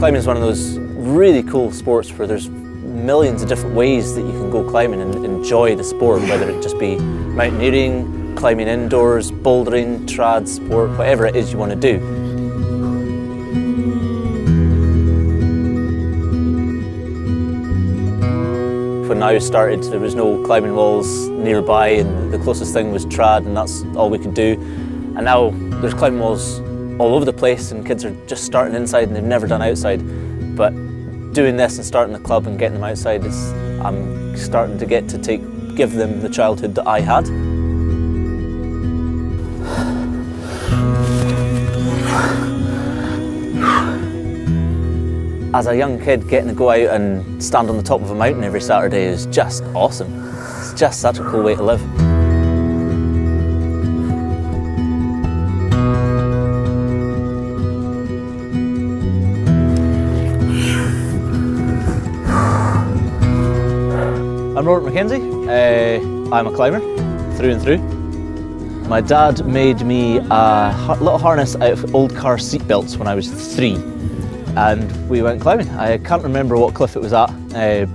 Climbing is one of those really cool sports where there's millions of different ways that you can go climbing and enjoy the sport, whether it just be mountaineering, climbing indoors, bouldering, trad sport, whatever it is you want to do. When I started, there was no climbing walls nearby, and the closest thing was trad, and that's all we could do. And now there's climbing walls all over the place, and kids are just starting inside and they've never done outside. But doing this and starting the club and getting them outside I'm starting to get to give them the childhood that I had. As a young kid, getting to go out and stand on the top of a mountain every Saturday is just awesome. It's just such a cool way to live. I'm Robert MacKenzie. I'm a climber, through and through. My dad made me a little harness out of old car seat belts when I was 3. And we went climbing. I can't remember what cliff it was at,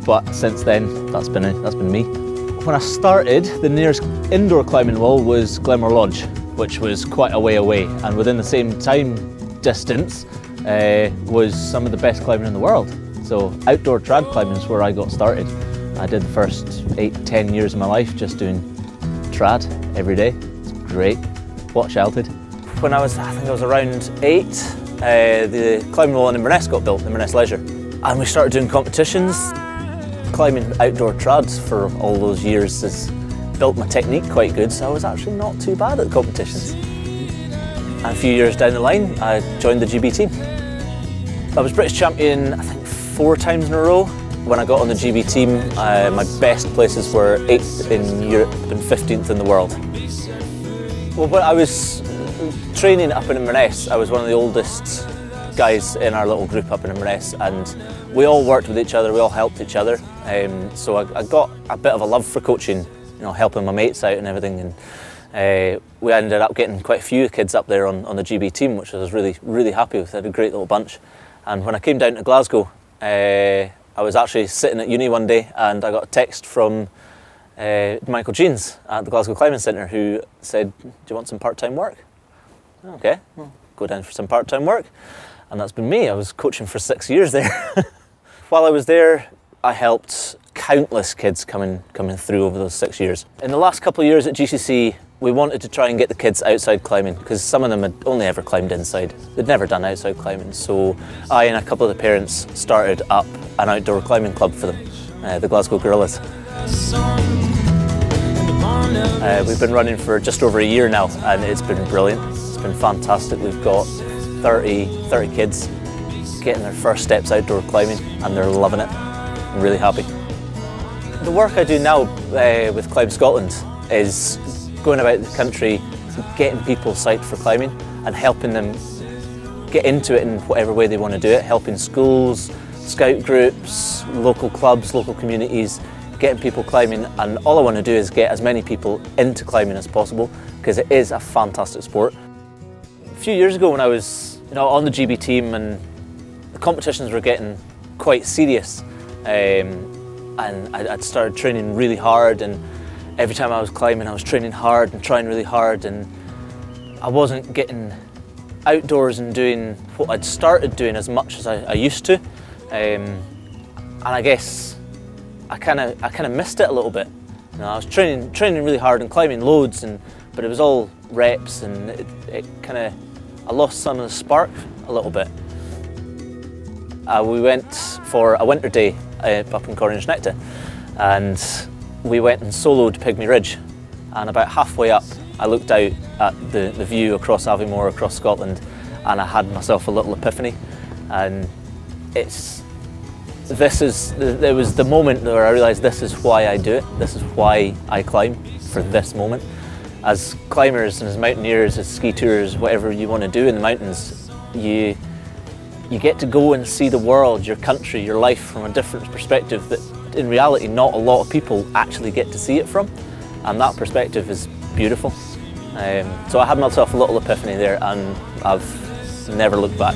but since then, that's been me. When I started, the nearest indoor climbing wall was Glenmore Lodge, which was quite a way away, and within the same time distance was some of the best climbing in the world. So outdoor trad climbing is where I got started. I did the first 8-10 years of my life just doing trad every day. It's great. What childhood. When I think I was around 8, the climbing wall in Inverness got built, Inverness Leisure. And we started doing competitions. Climbing outdoor trads for all those years has built my technique quite good, so I was actually not too bad at the competitions. And a few years down the line, I joined the GB team. I was British champion, I think 4 times in a row. When I got on the GB team, my best places were 8th in Europe and 15th in the world. Well, when I was training up in Inverness, I was one of the oldest guys in our little group up in Inverness, and we all worked with each other, we all helped each other. So I got a bit of a love for coaching, helping my mates out and everything. And we ended up getting quite a few kids up there on the GB team, which I was really, really happy with. I had a great little bunch. And when I came down to Glasgow, I was actually sitting at uni one day and I got a text from Michael Jeans at the Glasgow Climbing Centre who said, "Do you want some part-time work?" Okay, well, go down for some part-time work. And that's been me. I was coaching for 6 years there. While I was there, I helped countless kids coming through over those 6 years. In the last couple of years at GCC, we wanted to try and get the kids outside climbing because some of them had only ever climbed inside. They'd never done outside climbing. So I and a couple of the parents started up an outdoor climbing club for them, the Glasgow Gorillas. We've been running for just over a year now and it's been brilliant. It's been fantastic. We've got 30 kids getting their first steps outdoor climbing and they're loving it. I'm really happy. The work I do now with ClimbScotland is going about the country, getting people psyched for climbing and helping them get into it in whatever way they want to do it, helping schools, scout groups, local clubs, local communities, getting people climbing. And all I want to do is get as many people into climbing as possible because it is a fantastic sport. A few years ago when I was on the GB team and the competitions were getting quite serious, and I'd started training really hard, and every time I was climbing I was training hard and trying really hard, and I wasn't getting outdoors and doing what I'd started doing as much as I used to, and I guess I kind of missed it a little bit. I was training really hard and climbing loads, but it was all reps, and I lost some of the spark a little bit. We went for a winter day up in Corninsnechta, and we went and soloed Pygmy Ridge, and about halfway up I looked out at the view across Aviemore, across Scotland, and I had myself a little epiphany. And there was the moment where I realised this is why I do it, this is why I climb, for this moment. As climbers and as mountaineers, as ski tours, whatever you want to do in the mountains, you get to go and see the world, your country, your life from a different perspective that in reality not a lot of people actually get to see it from, and that perspective is beautiful. So I had myself a little epiphany there and I've never looked back.